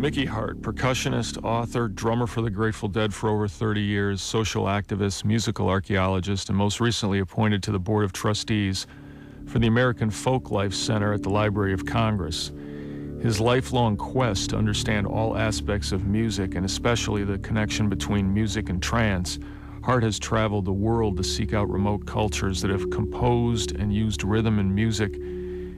Mickey Hart, percussionist, author, drummer for the Grateful Dead for over 30 years, social activist, musical archaeologist, and most recently appointed to the Board of Trustees for the American Folklife Center at the Library of Congress. His lifelong quest to understand all aspects of music, and especially the connection between music and trance, Hart has traveled the world to seek out remote cultures that have composed and used rhythm and music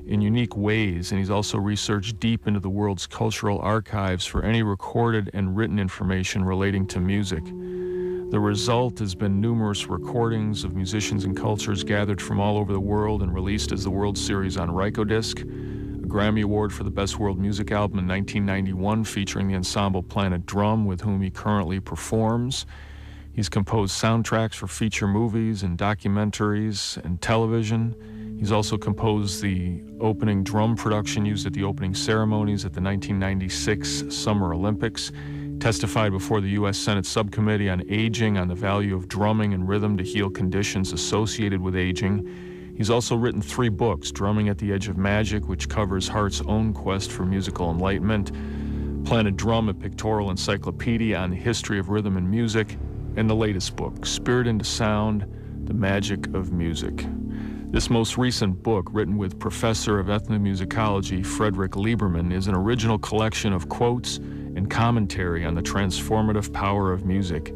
in unique ways, and he's also researched deep into the world's cultural archives for any recorded and written information relating to music. The result has been numerous recordings of musicians and cultures gathered from all over the world and released as the World Series on Rykodisc, a Grammy Award for the Best World Music Album in 1991 featuring the ensemble Planet Drum, with whom he currently performs. He's composed soundtracks for feature movies and documentaries and television. He's also composed the opening drum production used at the opening ceremonies at the 1996 Summer Olympics, testified before the U.S. Senate Subcommittee on Aging on the value of drumming and rhythm to heal conditions associated with aging. He's also written 3 books, Drumming at the Edge of Magic, which covers Hart's own quest for musical enlightenment, Planet Drum, a pictorial encyclopedia on the history of rhythm and music, and the latest book, Spirit into Sound, The Magic of Music. This most recent book, written with Professor of Ethnomusicology Frederick Lieberman, is an original collection of quotes and commentary on the transformative power of music.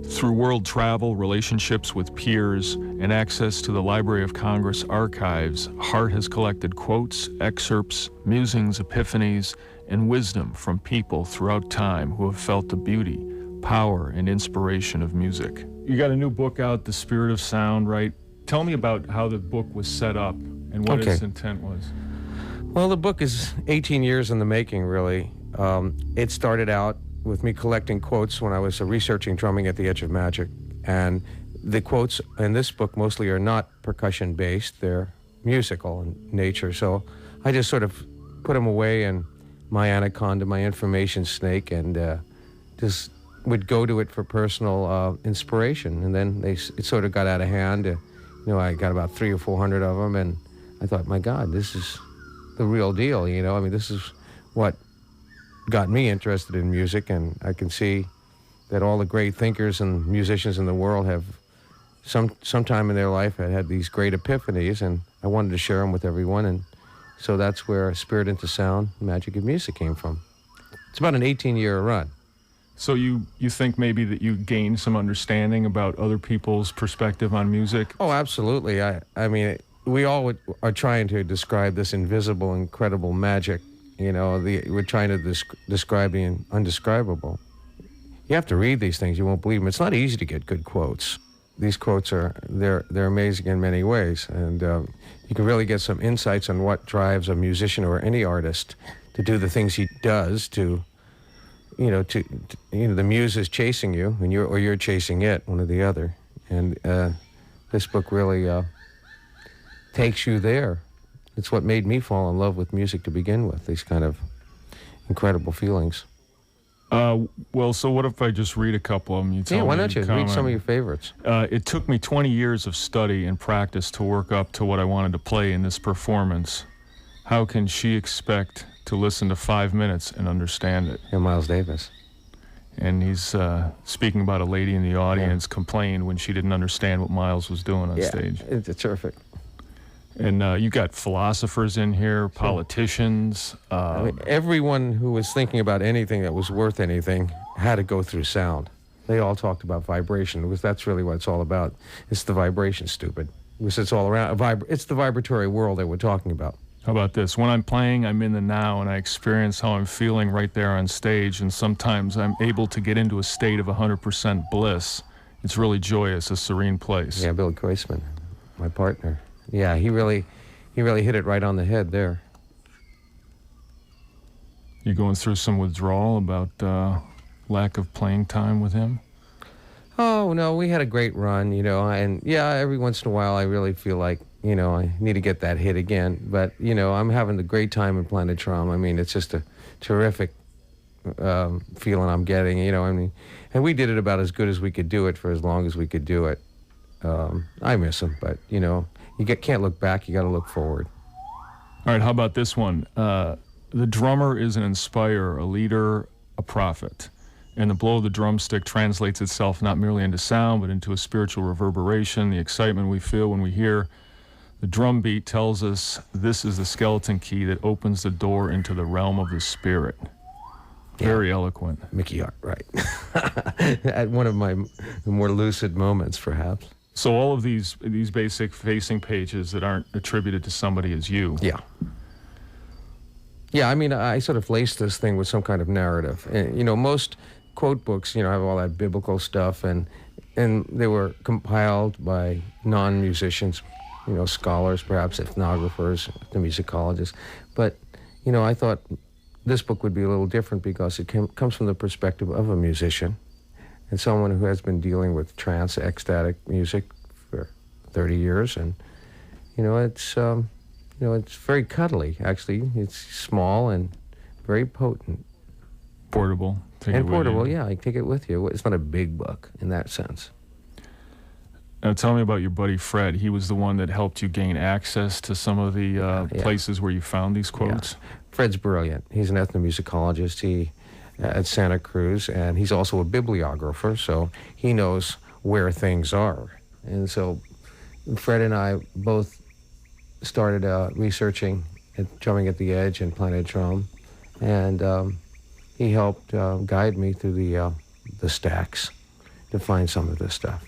Through world travel, relationships with peers, and access to the Library of Congress archives, Hart has collected quotes, excerpts, musings, epiphanies, and wisdom from people throughout time who have felt the beauty, power, and inspiration of music. You got a new book out, The Spirit of Sound, right? Tell me about how the book was set up and what its intent was. Well, the book is 18 years in the making, really. It started out with me collecting quotes when I was researching Drumming at the Edge of Magic. And the quotes in this book mostly are not percussion-based. They're musical in nature. So I just sort of put them away in my anaconda, my information snake, and just would go to it for personal inspiration. And then it sort of got out of hand. I got about 300 or 400 of them, and I thought, my God, this is the real deal, I mean, this is what got me interested in music, and I can see that all the great thinkers and musicians in the world have sometime in their life had these great epiphanies, and I wanted to share them with everyone, and so that's where Spirit into Sound, Magic of Music came from. It's about an 18-year run. So you think maybe that you gained some understanding about other people's perspective on music? Oh, absolutely. I mean, we all are trying to describe this invisible, incredible magic. We're trying to describe the undescribable. You have to read these things. You won't believe them. It's not easy to get good quotes. These quotes they're amazing in many ways, and you can really get some insights on what drives a musician or any artist to do the things he does to. The muse is chasing you, and you're chasing it, one or the other. And this book really takes you there. It's what made me fall in love with music to begin with, these kind of incredible feelings. Well, so what if I just read a couple of them? Why don't you read some of your favorites? It took me 20 years of study and practice to work up to what I wanted to play in this performance. How can she expect to listen to 5 minutes and understand it? Yeah, Miles Davis. And he's speaking about a lady in the audience complained when she didn't understand what Miles was doing on stage. It's terrific. And you got philosophers in here, politicians. I mean, everyone who was thinking about anything that was worth anything had to go through sound. They all talked about vibration, because that's really what it's all about. It's the vibration, stupid. Because it's all around. It's the vibratory world that we're talking about. How about this? When I'm playing, I'm in the now, and I experience how I'm feeling right there on stage, and sometimes I'm able to get into a state of 100% bliss. It's really joyous, a serene place. Yeah, Bill Koisman, my partner. Yeah, he really hit it right on the head there. You going through some withdrawal about lack of playing time with him? Oh, no, we had a great run, and every once in a while I really feel like, I need to get that hit again. But, I'm having a great time in Planet Drum. I mean, it's just a terrific feeling I'm getting, and we did it about as good as we could do it for as long as we could do it. I miss him, but, you can't look back, you got to look forward. All right, how about this one? The drummer is an inspirer, a leader, a prophet. And the blow of the drumstick translates itself not merely into sound, but into a spiritual reverberation. The excitement we feel when we hear the drum beat tells us this is the skeleton key that opens the door into the realm of the spirit. Very eloquent. Mickey Hart, right. At one of my more lucid moments, perhaps. So all of these basic facing pages that aren't attributed to somebody as you. Yeah. Yeah, I mean, I sort of laced this thing with some kind of narrative. And, you know, most quote books, you know, have all that biblical stuff, and they were compiled by non-musicians, you know, scholars, perhaps ethnographers, the musicologists. But, you know, I thought this book would be a little different because it comes from the perspective of a musician and someone who has been dealing with trance, ecstatic music for 30 years. And, you know, it's very cuddly, actually. It's small and very potent. Portable. Portable, yeah. I take it with you. It's not a big book in that sense. Now, tell me about your buddy Fred. He was the one that helped you gain access to some of the places where you found these quotes? Yeah. Fred's brilliant. He's an ethnomusicologist at Santa Cruz, and he's also a bibliographer, so he knows where things are. And so Fred and I both started researching at Drumming at the Edge and Planet Drum, and he helped guide me through the stacks to find some of this stuff.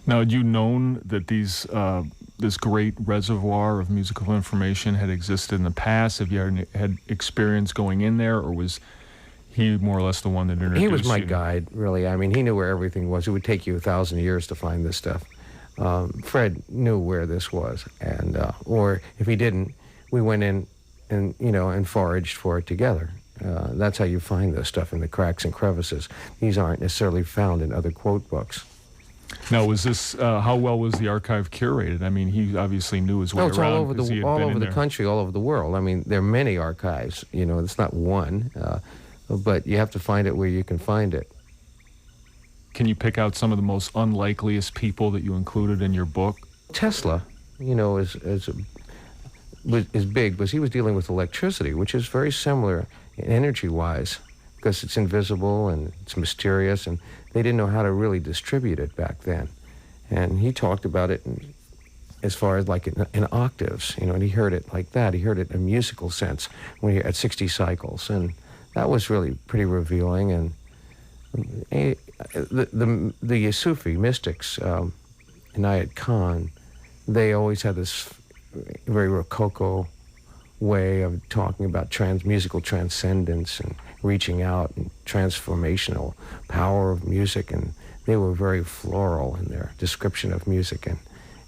Now, had you known that this great reservoir of musical information had existed in the past? Have you had experience going in there, or was he more or less the one that introduced you? He was my guide, really. I mean, he knew where everything was. It would take you 1,000 years to find this stuff. Fred knew where this was, and or if he didn't, we went in and foraged for it together. That's how you find this stuff, in the cracks and crevices. These aren't necessarily found in other quote books. Now, was this how well was the archive curated? I mean, he obviously knew his way around. It's all over the country, all over the world. I mean, there are many archives. You know, it's not one, but you have to find it where you can find it. Can you pick out some of the most unlikeliest people that you included in your book? Tesla, you know, is big because he was dealing with electricity, which is very similar energy-wise, because it's invisible and it's mysterious, and they didn't know how to really distribute it back then. And he talked about it as far as like in octaves, you know, and he heard it like that. He heard it in a musical sense when he at 60 cycles, and that was really pretty revealing. And the Sufi mystics, Inayat Khan, they always had this very Rococo way of talking about musical transcendence and reaching out and transformational power of music, and they were very floral in their description of music,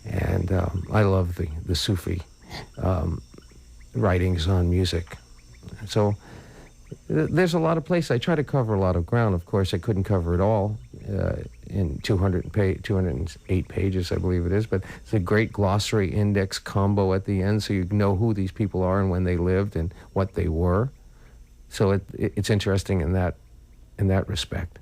and I love the Sufi writings on music. So there's a lot of places. I try to cover a lot of ground. Of course, I couldn't cover it all in 208 pages, I believe it is, but it's a great glossary index combo at the end, so you know who these people are and when they lived and what they were. So it's interesting in that respect.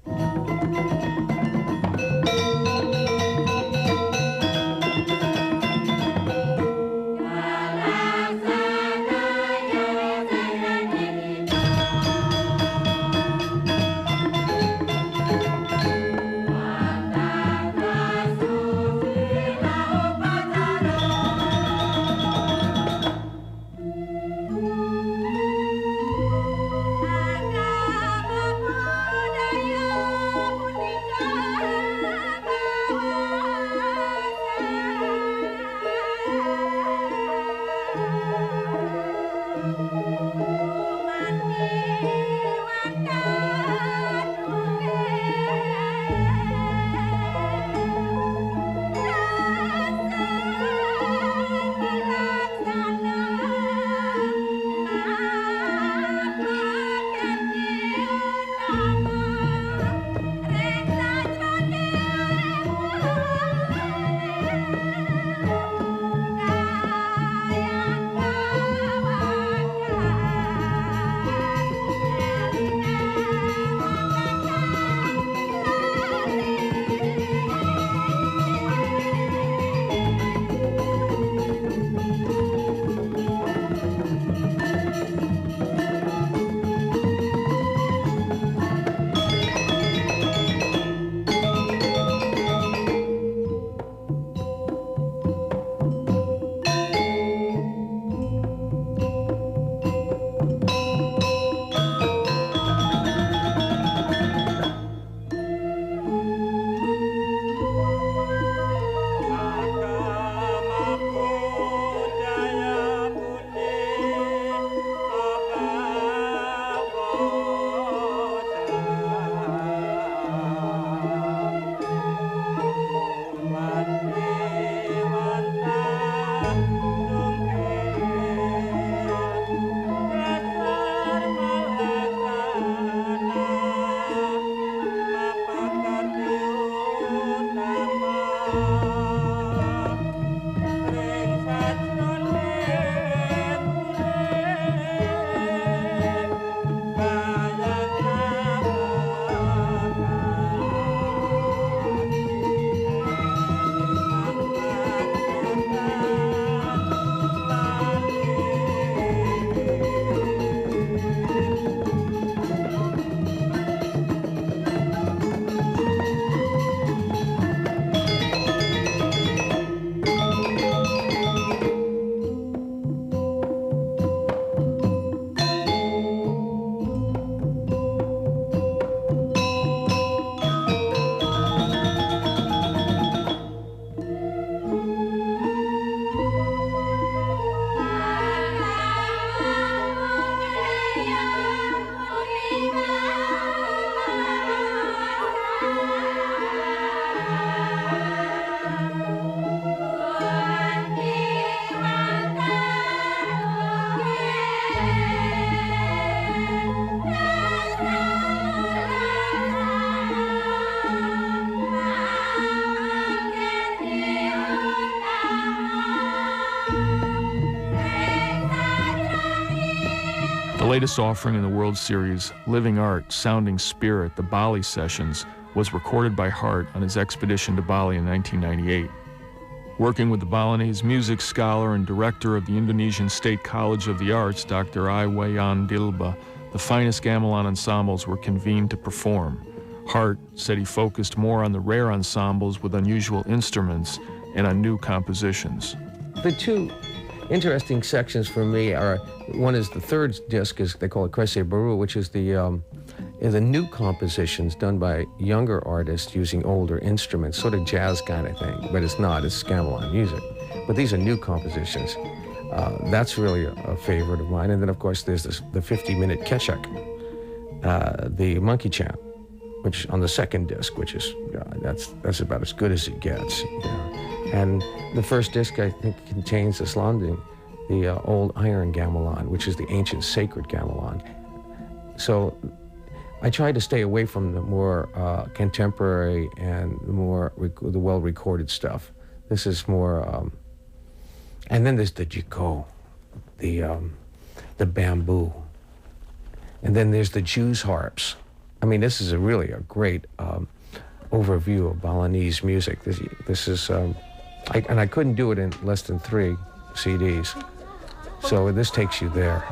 The latest offering in the World Series, Living Art, Sounding Spirit, the Bali Sessions, was recorded by Hart on his expedition to Bali in 1998. Working with the Balinese music scholar and director of the Indonesian State College of the Arts, Dr. Iwayan Dilba, the finest gamelan ensembles were convened to perform. Hart said he focused more on the rare ensembles with unusual instruments and on new compositions. The two interesting sections for me are, one is the third disc, is they call it Krese Baru, which is the new compositions done by younger artists using older instruments, sort of jazz kind of thing, but it's not, it's gamelan music. But these are new compositions. That's really a favorite of mine. And then, of course, there's the 50-minute Kechak, the monkey chant, which on the second disc, which is, that's about as good as it gets. And the first disc, I think, contains the Slanding, the old iron gamelan, which is the ancient sacred gamelan. So I tried to stay away from the more contemporary and the well-recorded stuff. This is more, and then there's the jiko, the bamboo, and then there's the Jews harps. I mean, this is really a great overview of Balinese music. This is, and I couldn't do it in less than 3 CDs, so this takes you there.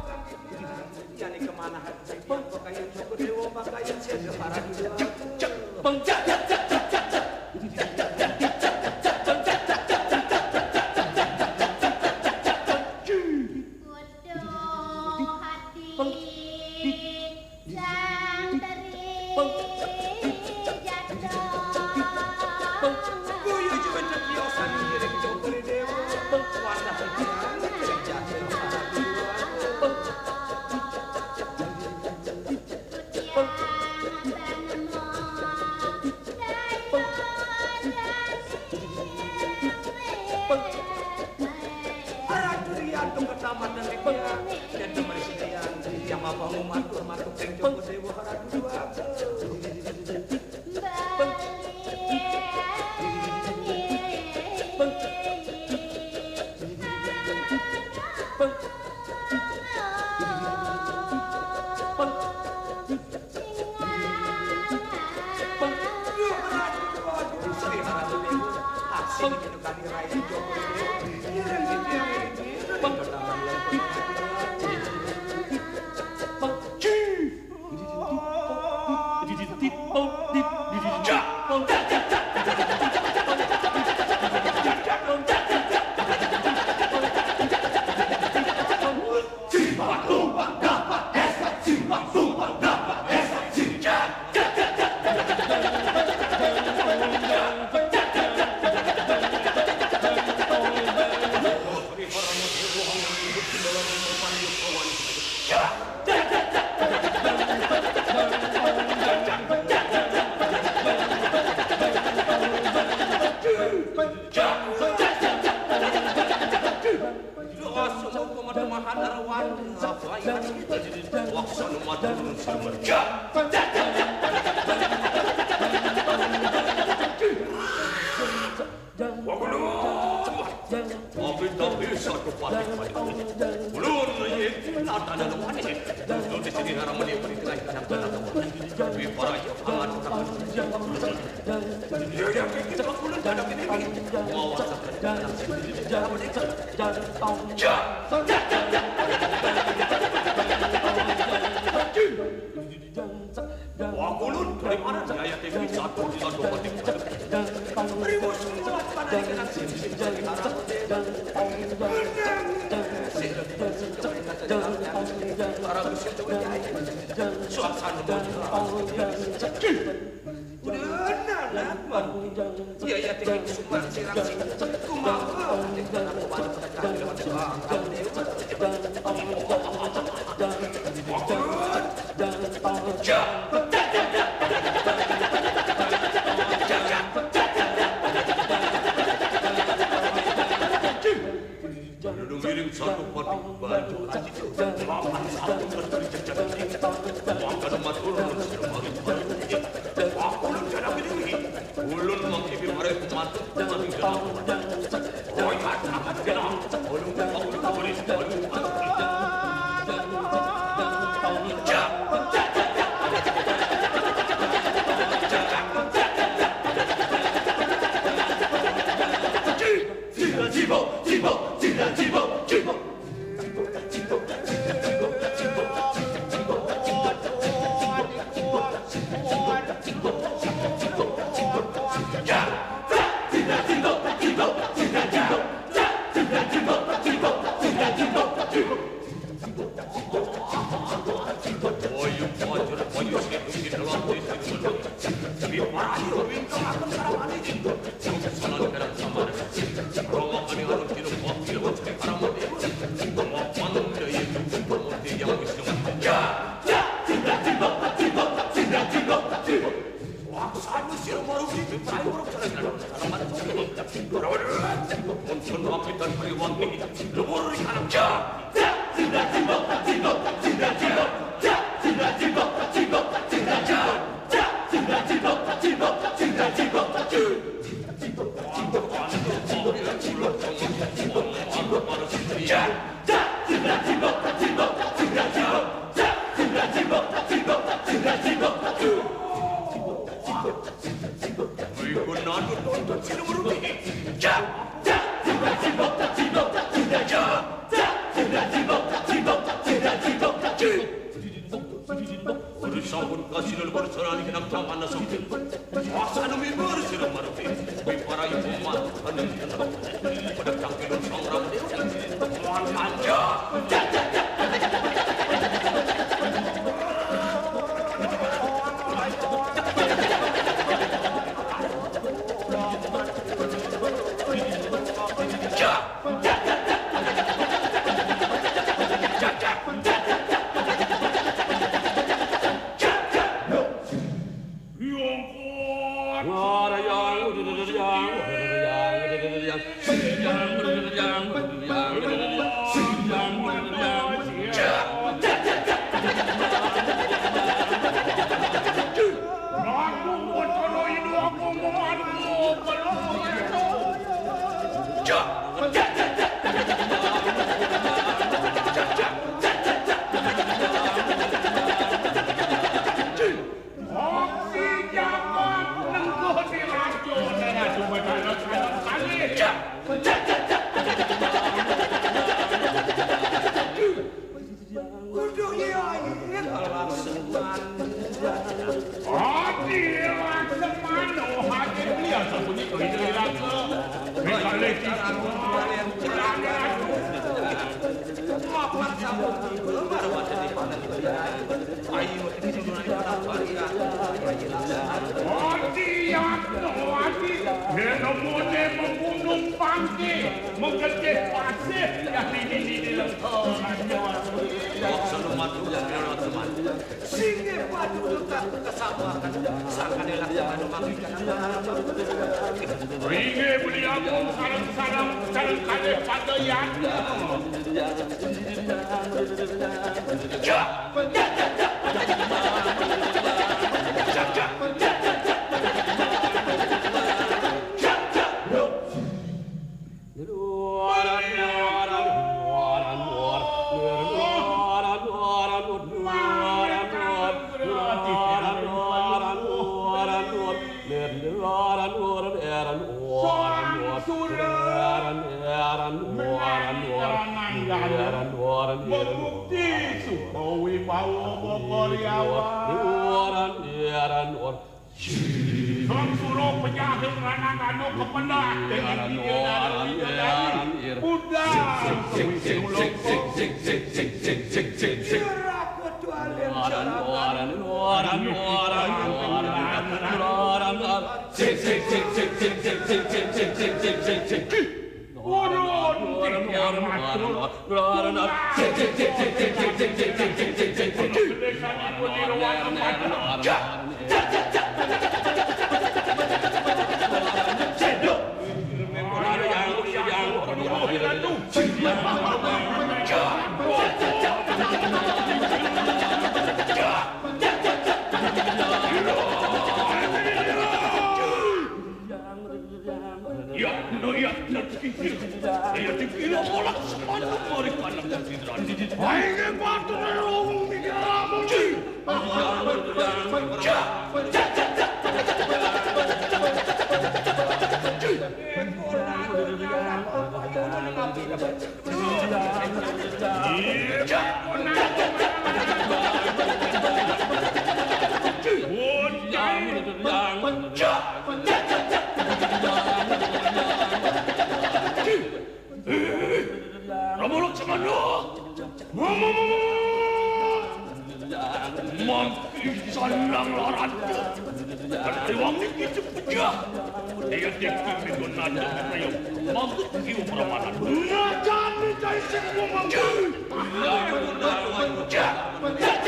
Jangan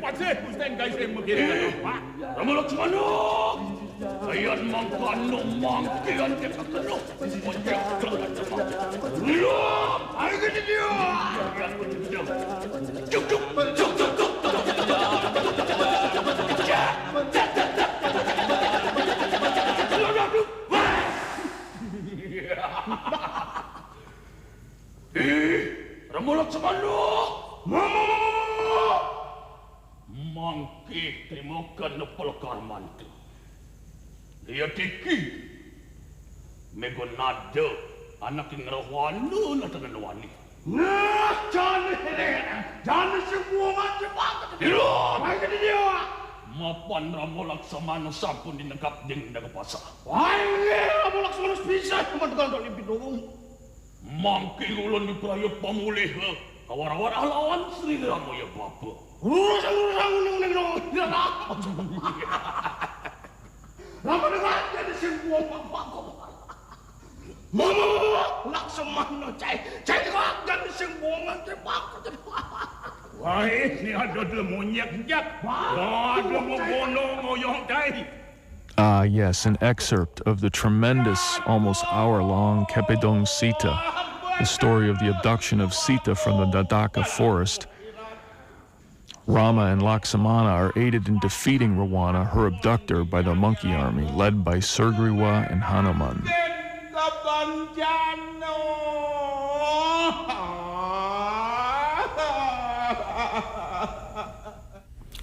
pati, gusto guys ay magkira pa. Ramulak mano. Ayan mangkano mangkian kita kano. Lo, ay gini dia. Juk juk juk juk juk. Ramulak sa mano. Mangki terimokan na palakarman tu. Dia tiki. Megonado anak yang rawan na tananwani. Nah, jangan semua macam apa. Dilo, ay ka dia. Mapan ramulak sa mano sampun dinagap ding nagapasa. Ay, ramulak sa mano spisa kumadgal do libidong. Mangki ulon ni prayo pamulih. Kawar-kawar alawan sri ramo ya bapa. Urusan uning dila. Lama dengar jadi semua bapa ko. Mama, laksamano cai kak jadi semua ngante bapa. Wah, ni ada demonyak jak. Ada mogono ngoyong cai. Yes, an excerpt of the tremendous, almost hour-long Kepedong Sita, the story of the abduction of Sita from the Dadaka forest. Rama and Laksamana are aided in defeating Rawana, her abductor, by the monkey army, led by Surgriwa and Hanuman.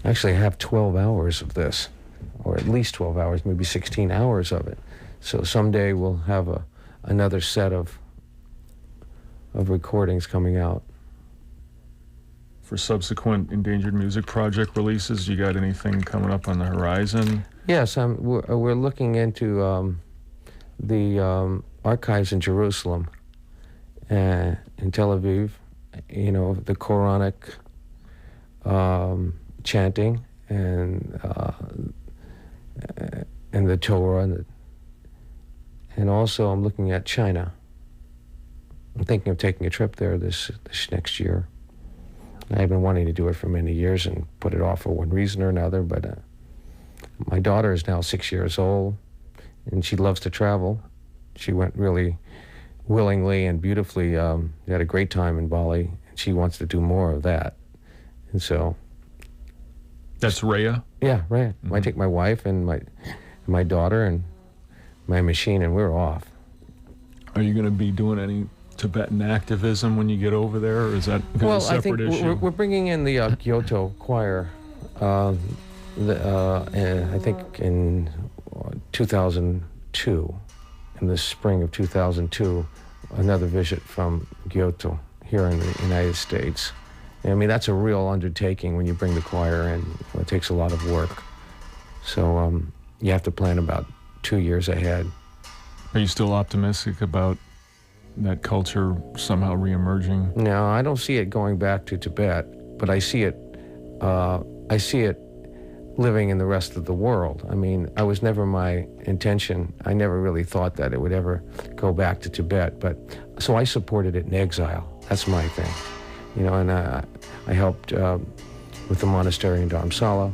Actually, I have 12 hours of this, or at least 12 hours, maybe 16 hours of it. So someday we'll have another set of recordings coming out. For subsequent Endangered Music Project releases, you got anything coming up on the horizon? Yes, we're looking into the archives in Jerusalem, in Tel Aviv, you know, the Quranic chanting and the Torah, and also I'm looking at China. I'm thinking of taking a trip there this next year. I've been wanting to do it for many years and put it off for one reason or another, but my daughter is now 6 years old, and she loves to travel. She went really willingly and beautifully. Had a great time in Bali, and she wants to do more of that. And so... That's Rhea? Yeah, Rhea. Mm-hmm. I take my wife and my daughter and my machine, and we're off. Are you going to be doing any Tibetan activism when you get over there, or is that a separate issue? We're bringing in the Kyoto choir, I think in 2002, in the spring of 2002, another visit from Kyoto here in the United States. I mean, that's a real undertaking when you bring the choir in. It takes a lot of work. So you have to plan about 2 years ahead. Are you still optimistic about that culture somehow reemerging? No, I don't see it going back to Tibet, but I see it living in the rest of the world. I mean, it was never my intention. I never really thought that it would ever go back to Tibet, but so I supported it in exile. That's my thing. You know, and I helped with the monastery in Dharamsala,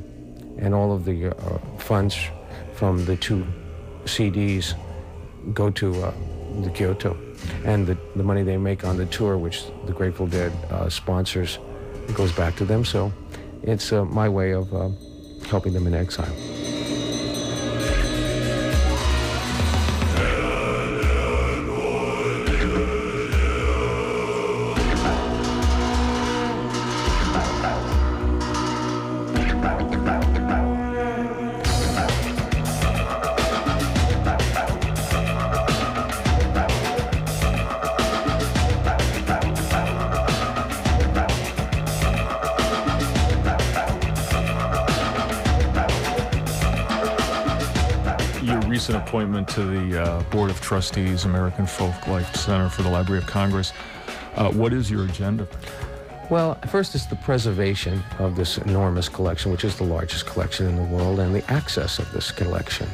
and all of the funds from the 2 CDs go to the Kyoto, and the money they make on the tour, which the Grateful Dead sponsors, it goes back to them. So it's my way of helping them in exile. Recent appointment to the Board of Trustees, American Folk Life Center for the Library of Congress. What is your agenda? Well, first is the preservation of this enormous collection, which is the largest collection in the world, and the access of this collection.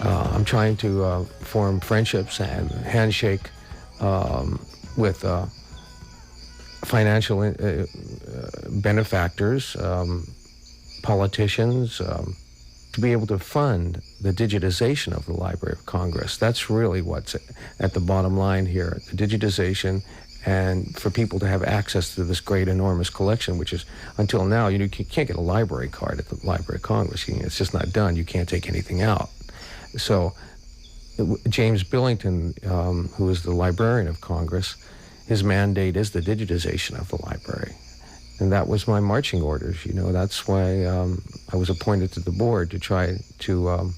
I'm trying to form friendships and handshake with financial benefactors politicians, to be able to fund the digitization of the Library of Congress. That's really what's at the bottom line here, the digitization, and for people to have access to this great, enormous collection, which is, until now, you can't get a library card at the Library of Congress. It's just not done. You can't take anything out. So James Billington, who is the Librarian of Congress, his mandate is the digitization of the library. And that was my marching orders. That's why I was appointed to the board to try to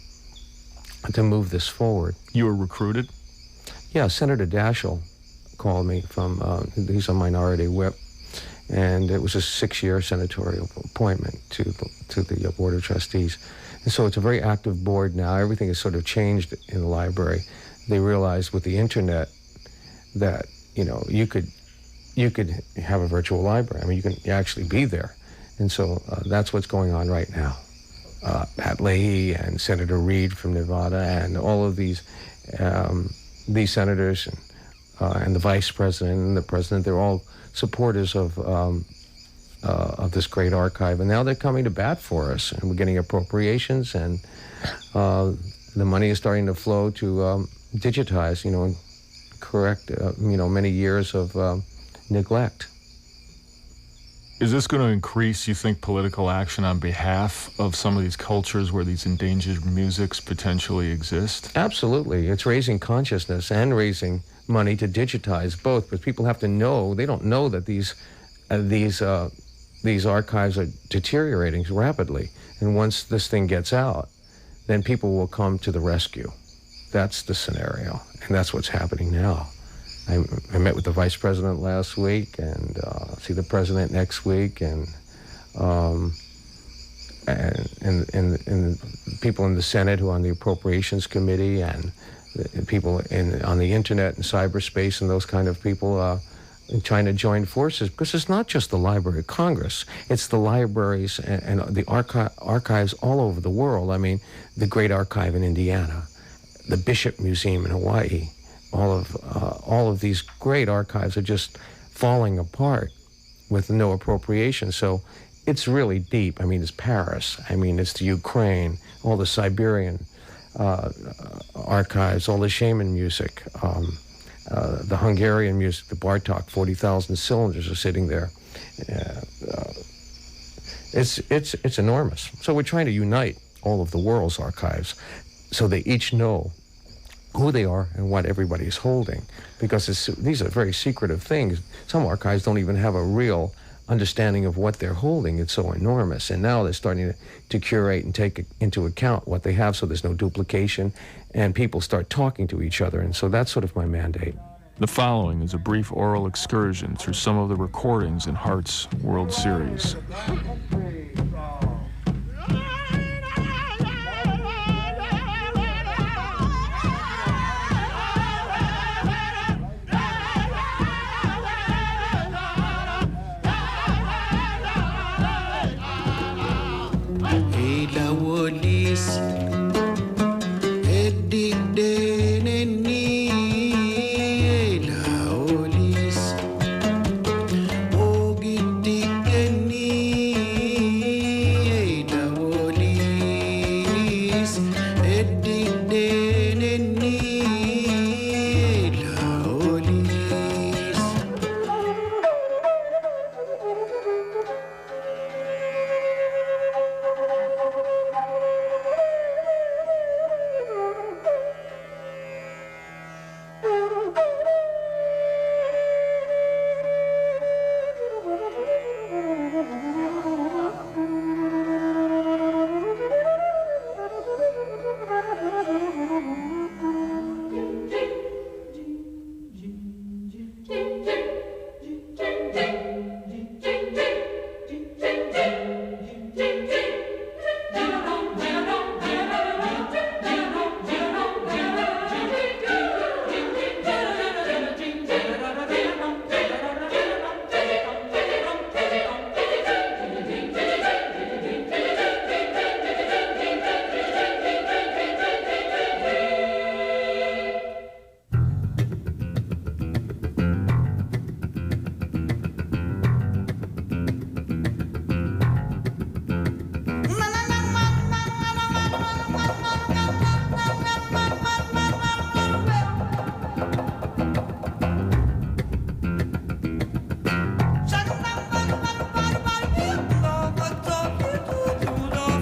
move this forward. You were recruited? Yeah, Senator Daschle called me from, he's a minority whip, and it was a 6-year senatorial appointment to the Board of Trustees. And so it's a very active board now. Everything has sort of changed in the library. They realized with the internet that, you could have a virtual library. I mean, you can actually be there. And so that's what's going on right now. Pat Leahy and Senator Reid from Nevada and all of these senators and the vice president and the president, they're all supporters of this great archive. And now they're coming to bat for us, and we're getting appropriations, and the money is starting to flow to digitize, and correct, many years of neglect. Is this going to increase, you think, political action on behalf of some of these cultures where these endangered musics potentially exist? Absolutely. It's raising consciousness and raising money to digitize both, but people have to know, they don't know that these archives are deteriorating rapidly. And once this thing gets out, then people will come to the rescue. That's the scenario, and that's what's happening now. I met with the vice president last week, and see the president next week, and people in the Senate who are on the Appropriations Committee, and people on the internet and cyberspace, and those kind of people trying to join forces, because it's not just the Library of Congress, it's the libraries and the archives all over the world. I mean, the Great Archive in Indiana, the Bishop Museum in Hawaii, all of these great archives are just falling apart with no appropriation. So it's really deep. I mean, it's Paris. I mean, it's the Ukraine, all the Siberian archives, all the shaman music, the Hungarian music, the Bartok, 40,000 cylinders are sitting there. It's enormous. So we're trying to unite all of the world's archives so they each know who they are and what everybody is holding, because these are very secretive things. Some archives don't even have a real understanding of what they're holding. It's so enormous, and now they're starting to curate and take into account what they have, so there's no duplication, and people start talking to each other, and so that's sort of my mandate. The following is a brief oral excursion through some of the recordings in Hart's World Series.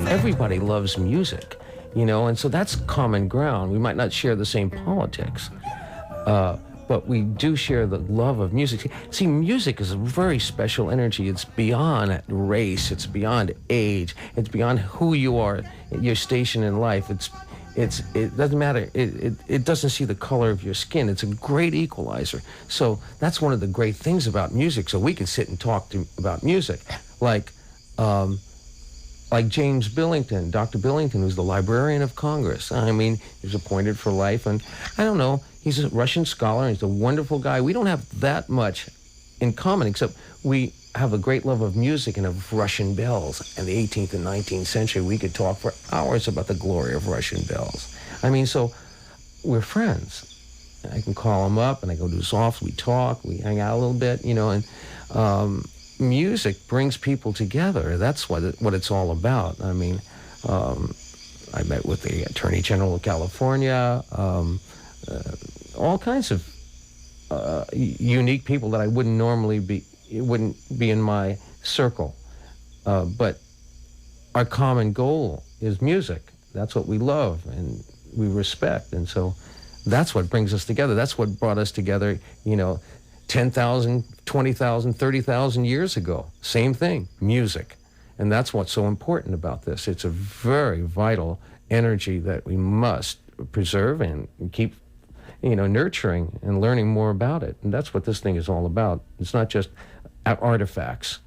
everybody loves music, you know, and so that's common ground. We might not share the same politics, but we do share the love of music. See, music is a very special energy. It's beyond race, it's beyond age, it's beyond who you are, your station in life. It doesn't matter. It doesn't see the color of your skin. It's a great equalizer. So that's one of the great things about music. So we can sit and talk about music, like James Billington, Dr. Billington, who's the Librarian of Congress. I mean, he was appointed for life, and I don't know. He's a Russian scholar. And he's a wonderful guy. We don't have that much in common, except we have a great love of music and of Russian bells. In the 18th and 19th century, we could talk for hours about the glory of Russian bells. I mean, so we're friends. I can call him up, and I go do soft. We talk, we hang out a little bit, you know, and music brings people together. That's what it's all about. I mean, I met with the Attorney General of California, all kinds of unique people that I wouldn't normally be. It wouldn't be in my circle. But our common goal is music. That's what we love and we respect. And so that's what brings us together. That's what brought us together, you know, 10,000, 20,000, 30,000 years ago. Same thing, music. And that's what's so important about this. It's a very vital energy that we must preserve and keep, you know, nurturing and learning more about it. And that's what this thing is all about. It's not just artifacts.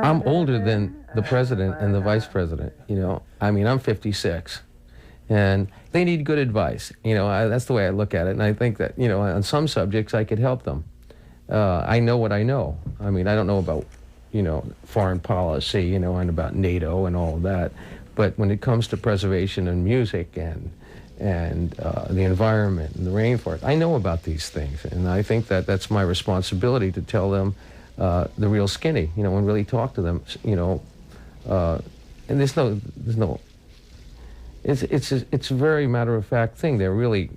I'm older than the president and the vice president, you know. I mean, I'm 56, and they need good advice. You know, that's the way I look at it, and I think that, you know, on some subjects I could help them. I know what I know. I mean, I don't know about, you know, foreign policy, you know, and about NATO and all of that, but when it comes to preservation and music and the environment and the rainforest, I know about these things, and I think that that's my responsibility to tell them the real skinny, you know, and really talk to them, you know, and there's no, it's a very matter-of-fact thing. They're really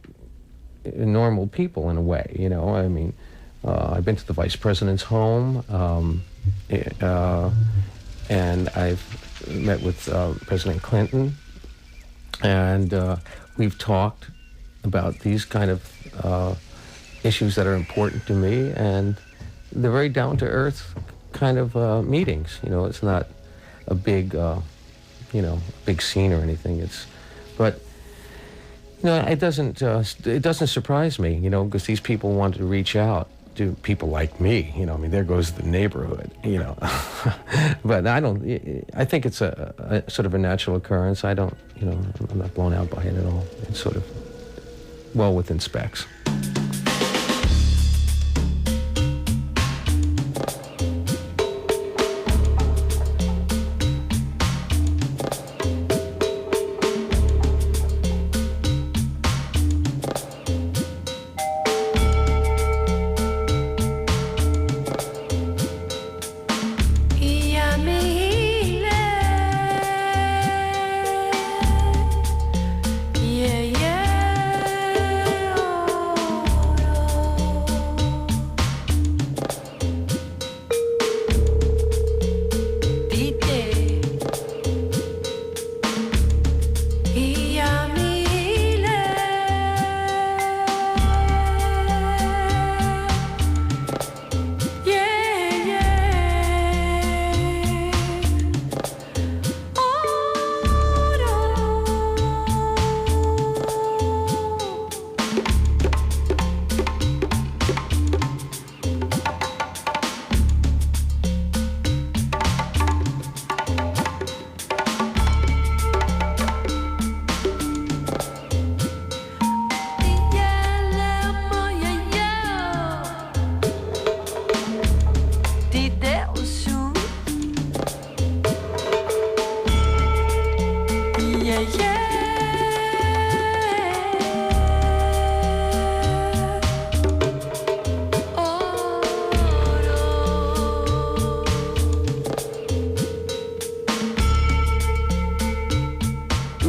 normal people in a way, you know. I mean, I've been to the vice president's home, and I've met with President Clinton, and we've talked about these kind of issues that are important to me, and they're very down-to-earth kind of meetings. You know, it's not a big, you know, big scene or anything. But you know, it doesn't surprise me, you know, because these people wanted to reach out do people like me, you know, I mean, there goes the neighborhood, you know. But I think it's a sort of a natural occurrence. I don't, you know, I'm not blown out by it at all. It's sort of well within specs.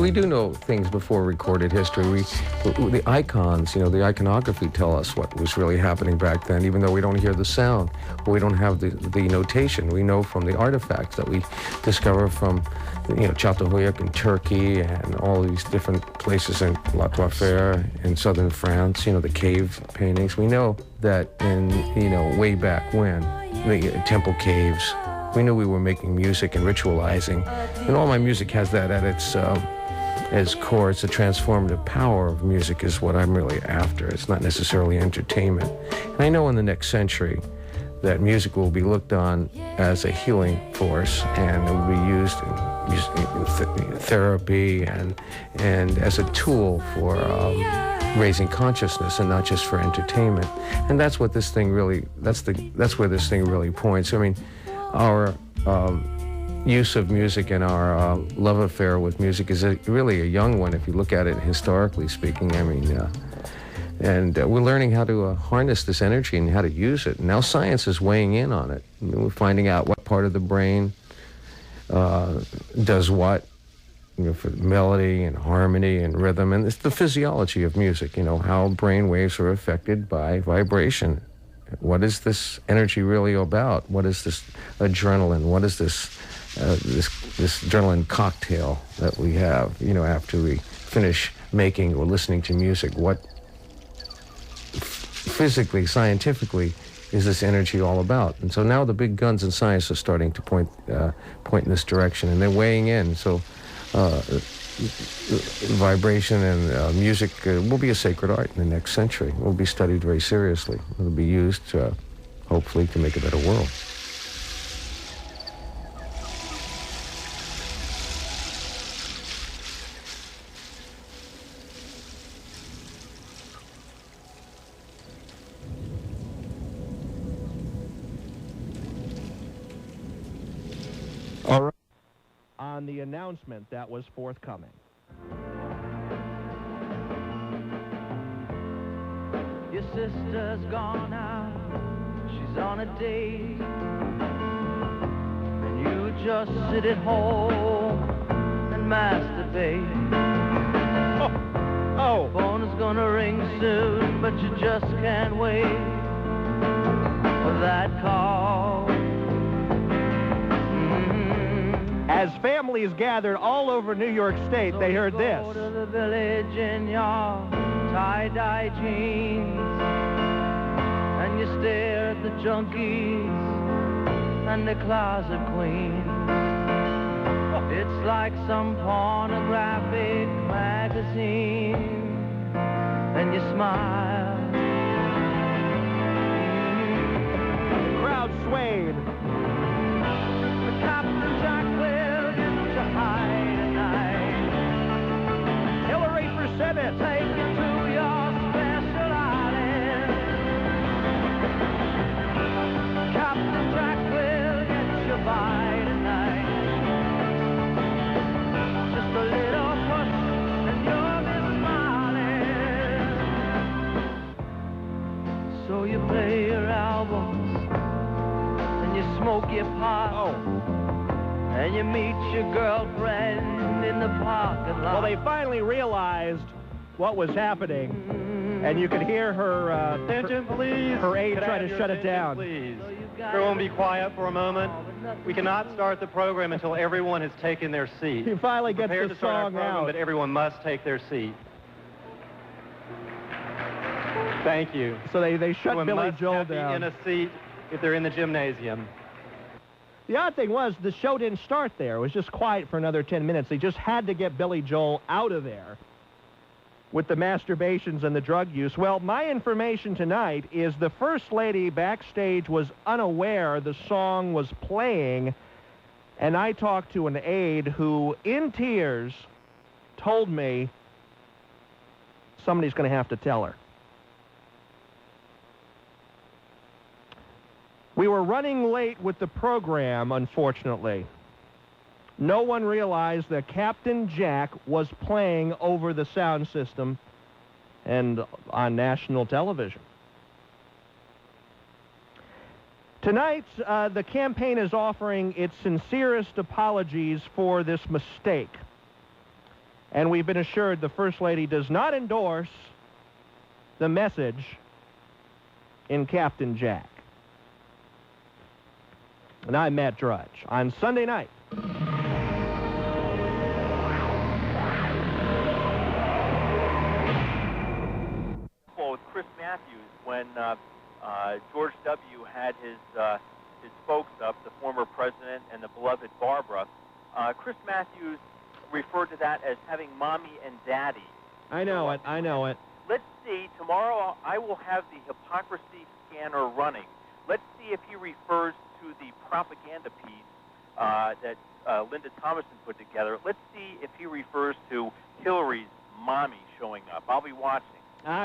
We do know things before recorded history. The icons, you know, the iconography tell us what was really happening back then, even though we don't hear the sound, or we don't have the notation. We know from the artifacts that we discover from, you know, Çatalhöyük in Turkey and all these different places in La Toifer in southern France, you know, the cave paintings. We know that in, you know, way back when, the temple caves, we knew we were making music and ritualizing. And all my music has that at its core. It's the transformative power of music is what I'm really after. It's not necessarily entertainment. And I know in the next century that music will be looked on as a healing force, and it will be used in therapy and as a tool for raising consciousness and not just for entertainment. And that's what this thing really, that's where this thing really points. I mean, our use of music and our love affair with music is really a young one if you look at it historically speaking. I mean, and we're learning how to harness this energy and how to use it. Now science is weighing in on it. I mean, we're finding out what part of the brain does what, you know, for melody and harmony and rhythm, and it's the physiology of music, you know, how brain waves are affected by vibration. What is this energy really about? What is this adrenaline? What is this adrenaline cocktail that we have, you know, after we finish making or listening to music? What physically, scientifically, is this energy all about? And so now the big guns in science are starting to point in this direction, and they're weighing in. So vibration and music will be a sacred art in the next century. It will be studied very seriously. It will be used, hopefully, to make a better world. All right. On the announcement that was forthcoming. Your sister's gone out, she's on a date, and you just sit at home and masturbate. Oh. Phone is gonna ring soon, but you just can't wait for that call. As families gathered all over New York State, they heard this. Go to the village in your tie-dye jeans, and you stare at the junkies and the closet queens. It's like some pornographic magazine, and you smile. crowd swayed. Captain Jack will get you high tonight. Hillary for Senate. Take you to your special island. Captain Jack will get you by tonight. Just a little push and you'll be smiling. So you play your albums and you smoke your pot. Oh. And you meet your girlfriend in the parking lot. Well, they finally realized what was happening, and you could hear her, Attention, please. her aide Could I try have to your shut it attention, down. Please. Everyone be quiet for a moment. We cannot start the program until everyone has taken their seat. He finally gets Prepared the to start our song program, out. but everyone must take their seat. Thank you. So they shut Everyone Billy must Joel have down. in a seat if they're in the gymnasium. The odd thing was the show didn't start there. It was just quiet for another 10 minutes. They just had to get Billy Joel out of there with the masturbations and the drug use. Well, my information tonight is the First Lady backstage was unaware the song was playing, and I talked to an aide who, in tears, told me somebody's going to have to tell her. We were running late with the program, unfortunately. No one realized that Captain Jack was playing over the sound system and on national television. Tonight, the campaign is offering its sincerest apologies for this mistake. And we've been assured the First Lady does not endorse the message in Captain Jack. And I'm Matt Drudge. On Sunday night, with Chris Matthews when George W. had his folks up, the former president and the beloved Barbara. Chris Matthews referred to that as having mommy and daddy. I know it. Let's see, tomorrow I will have the hypocrisy scanner running. Let's see if he refers to the propaganda piece that Linda Thomason put together. Let's see if he refers to Hillary's mommy showing up. I'll be watching.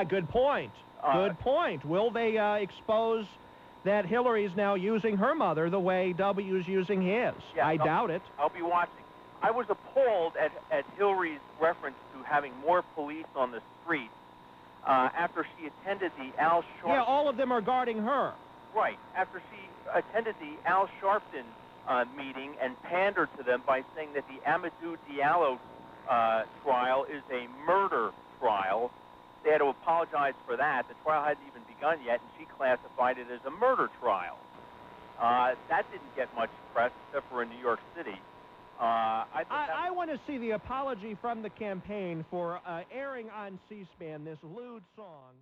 Good point. Good point. Will they expose that Hillary's now using her mother the way W's using his? Yeah, I doubt it. I'll be watching. I was appalled at Hillary's reference to having more police on the streets after she attended the Al Sharpton... Yeah, all of them are guarding her. Right. After she attended the Al Sharpton meeting and pandered to them by saying that the Amadou Diallo trial is a murder trial. They had to apologize for that. The trial hadn't even begun yet, and she classified it as a murder trial. That didn't get much press, except for in New York City. I want to see the apology from the campaign for airing on C-SPAN this lewd song.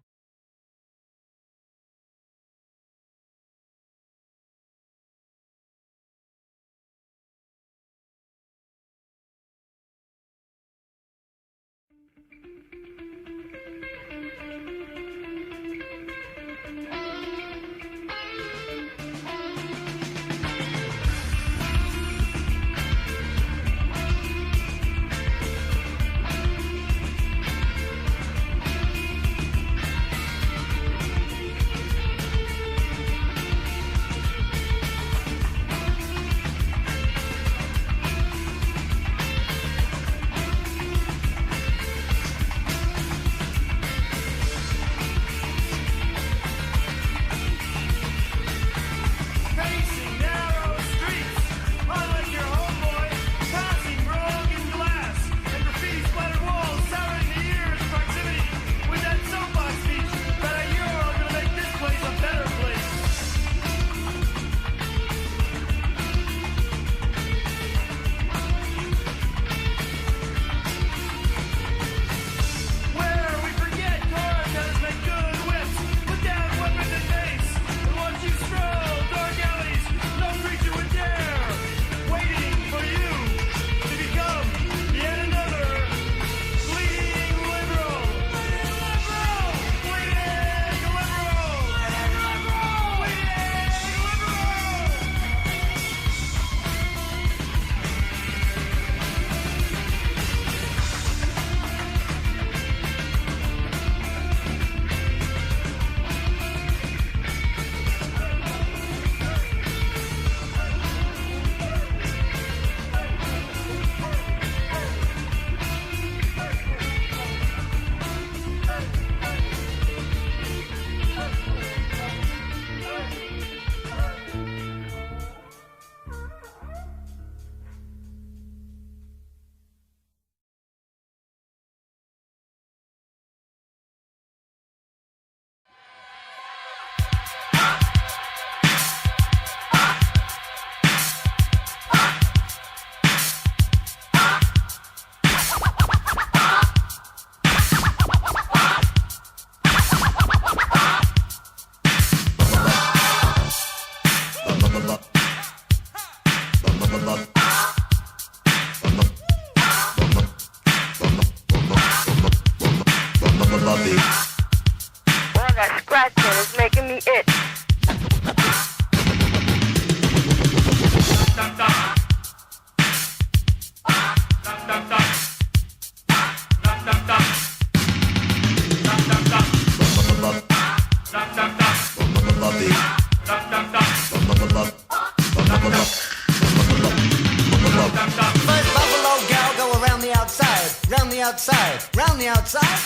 outside, round the outside.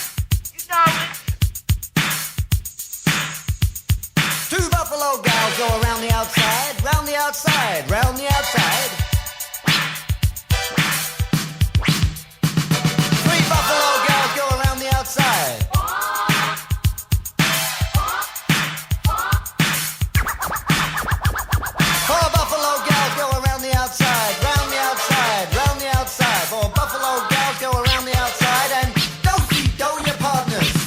You know it. Two buffalo gals go around the outside, round the outside, round the outside. Three buffalo gals go around the outside. Four buffalo gals go around the outside, round the outside, round the outside. Four buffalo gals go around the outside and do-si-do your partners.